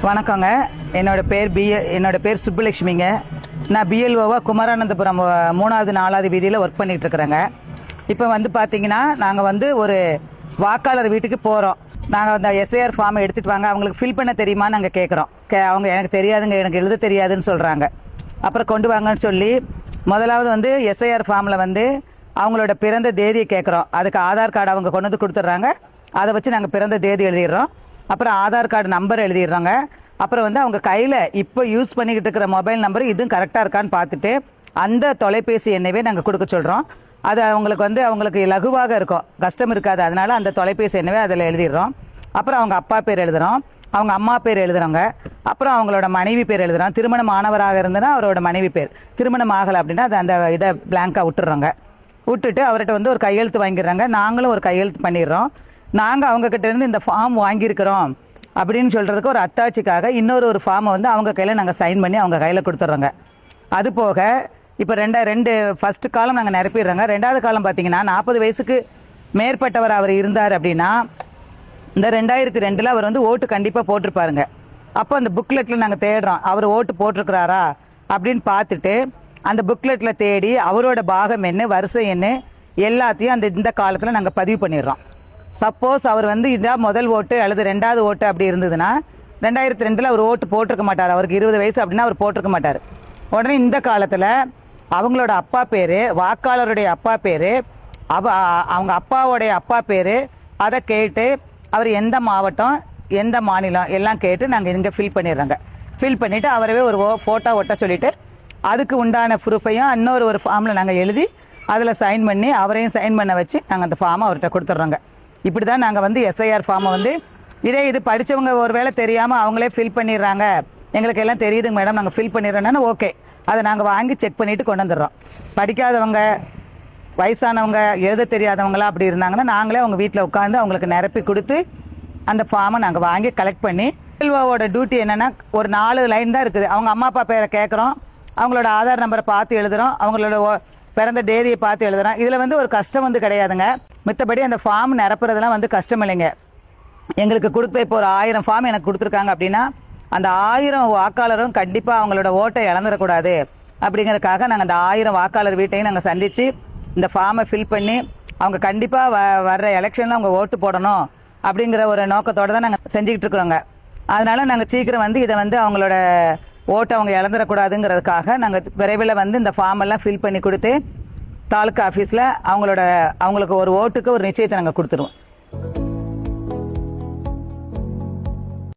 வணக்கங்க. என்னோட பேர் சுப்புலட்சுமிங்க. நான் பிஎல்ஓவா குமரானந்தபுரம் 3வது 4வது வீதியில் ஒர்க் பண்ணிட்டு இருக்கிறேங்க. இப்போ வந்து பார்த்தீங்கன்னா நாங்கள் வந்து ஒரு வாக்காளர் வீட்டுக்கு போகிறோம். நாங்கள் அந்த எஸ்ஐஆர் ஃபார்மை எடுத்துகிட்டு வாங்க, அவங்களுக்கு ஃபில் பண்ண தெரியுமான்னு நாங்கள் கேட்குறோம். அவங்க எனக்கு தெரியாதுங்க, எனக்கு எழுத தெரியாதுன்னு சொல்கிறாங்க. அப்புறம் கொண்டு வாங்கன்னு சொல்லி முதலாவது வந்து எஸ்ஐஆர் ஃபார்மில் வந்து அவங்களோட பிறந்த தேதியை கேட்குறோம். அதுக்கு ஆதார் கார்டு அவங்க கொண்டு வந்து கொடுத்துட்றாங்க. அதை வச்சு நாங்கள் பிறந்த தேதி எழுதிடுறோம். அப்புறம் ஆதார் கார்டு நம்பர் எழுதிடுறாங்க. அப்புறம் வந்து அவங்க கையில் இப்போ யூஸ் பண்ணிக்கிட்டு இருக்கிற மொபைல் நம்பர் இதுவும் கரெக்டாக இருக்கான்னு பார்த்துட்டு அந்த தொலைபேசி எண்ணவே நாங்கள் கொடுக்க சொல்கிறோம். அது அவங்களுக்கு லகுவாக இருக்கும், கஷ்டம் இருக்காது. அதனால அந்த தொலைபேசி எண்ணவே அதில் எழுதிடுறோம். அப்புறம் அவங்க அப்பா பேர் எழுதுகிறோம், அவங்க அம்மா பேர் எழுதுகிறோங்க. அப்புறம் அவங்களோட மனைவி பேர் எழுதுகிறோம். திருமணம் ஆனவராக இருந்ததுன்னா அவரோட மனைவி பேர், திருமணம் ஆகலை அப்படின்னா அது அந்த இதை பிளாங்காக விட்டுட்டு அவர்கிட்ட வந்து ஒரு கையெழுத்து வாங்கிடுறாங்க. நாங்களும் ஒரு கையெழுத்து பண்ணிடுறோம். நாங்கள் அவங்கக்கிட்ட இருந்து இந்த ஃபார்ம் வாங்கியிருக்கிறோம் அப்படின்னு சொல்கிறதுக்கு ஒரு அத்தாட்சிக்காக இன்னொரு ஃபார்மை வந்து அவங்க கையில் நாங்கள் சைன் பண்ணி அவங்க கையில் கொடுத்துட்றோங்க. அது போக இப்போ ரெண்டு ஃபஸ்ட்டு காலம் நாங்கள் நிரப்பிடுறோங்க. 2வது காலம் பார்த்தீங்கன்னா 40 வயசுக்கு மேற்பட்டவர் அவர் இருந்தார் அப்படின்னா இந்த 2002 அவர் வந்து ஓட்டு கண்டிப்பாக போட்டிருப்பாருங்க. அப்போ அந்த புக்லெட்டில் நாங்கள் தேடுறோம் அவர் ஓட்டு போட்டிருக்கிறாரா அப்படின்னு பார்த்துட்டு அந்த புக்லெட்டில் தேடி அவரோட பாகம் என்ன, வரிசை என்ன, எல்லாத்தையும் இந்த காலத்தில் நாங்கள் பதிவு பண்ணிடுறோம். சப்போஸ் அவர் வந்து இதான் முதல் ஓட்டு அல்லது 2வது ஓட்டு அப்படி இருந்ததுன்னா 2002 அவர் ஓட்டு போட்டிருக்க மாட்டார். அவருக்கு 20 வயசு அப்படின்னா அவர் போட்டிருக்க மாட்டார். உடனே இந்த காலத்தில் அவங்களோட அப்பா பேர், வாக்காளருடைய அப்பா பேர், அவங்க அப்பாவோடைய அப்பா பேர், அதை கேட்டு அவர் எந்த மாவட்டம் எந்த மாநிலம் எல்லாம் கேட்டு நாங்கள் இங்கே ஃபில் பண்ணிடுறோங்க. ஃபில் பண்ணிவிட்டு அவரவே ஒரு ஃபோட்டோ ஒட்ட சொல்லிவிட்டு அதுக்கு உண்டான ப்ரூஃபையும் இன்னொரு ஃபார்மில் நாங்கள் எழுதி அதில் சைன் பண்ணி அவரையும் சைன் பண்ண வச்சு நாங்கள் அந்த ஃபார்மை அவர்கிட்ட கொடுத்துட்றோங்க. இப்படி தான் நாங்கள் வந்து எஸ்ஐஆர் ஃபார்மை வந்து இது படித்தவங்க ஒரு வேளை தெரியாமல் அவங்களே ஃபில் பண்ணிடுறாங்க, எங்களுக்கு எல்லாம் தெரியுதுங்க மேடம் நாங்கள் ஃபில் பண்ணிடுறோன்னா ஓகே, அதை நாங்கள் வாங்கி செக் பண்ணிவிட்டு கொண்டு வந்துடுறோம். படிக்காதவங்க, வயசானவங்க, எழுத தெரியாதவங்களாம் அப்படி இருந்தாங்கன்னா நாங்களே அவங்க வீட்டில் உட்காந்து அவங்களுக்கு நிரப்பி கொடுத்து அந்த ஃபார்மை நாங்கள் வாங்கி கலெக்ட் பண்ணி எல்ஓவோட டியூட்டி என்னென்னா ஒரு 4 லைன் தான் இருக்குது. அவங்க அம்மா அப்பா பேரை கேட்குறோம், அவங்களோட ஆதார் நம்பரை பார்த்து எழுதுகிறோம், அவங்களோட பிறந்த தேதியை பார்த்து எழுதுகிறோம். இதில் வந்து ஒரு கஷ்டம் வந்து கிடையாதுங்க. மித்தபடி அந்த ஃபார்ம் நிரப்புறதுலாம் வந்து கஷ்டம் இல்லைங்க. எங்களுக்கு கொடுத்த இப்போ ஒரு 1000 ஃபார்ம் எனக்கு கொடுத்துருக்காங்க அப்படின்னா அந்த 1000 வாக்காளரும் கண்டிப்பாக அவங்களோட ஓட்டை இழந்துடக்கூடாது அப்படிங்கிறதுக்காக நாங்கள் அந்த 1000 வாக்காளர் வீட்டையும் நாங்கள் சந்தித்து இந்த ஃபார்மை ஃபில் பண்ணி அவங்க கண்டிப்பாக வர்ற எலெக்ஷனில் அவங்க ஓட்டு போடணும் அப்படிங்கிற ஒரு நோக்கத்தோடு தான் நாங்கள் செஞ்சுக்கிட்டு இருக்கிறோங்க. அதனால் நாங்கள் சீக்கிரம் வந்து இதை வந்து அவங்களோட ஓட்டை அவங்க இழந்துடக்கூடாதுங்கிறதுக்காக நாங்கள் விரைவில் வந்து இந்த ஃபார்ம் எல்லாம் ஃபில் பண்ணி கொடுத்து தாலுக்கா ஆஃபீஸில் அவங்களுக்கு ஒரு ஓட்டுக்கு ஒரு நிச்சயத்தை நாங்கள் கொடுத்துருவோம்.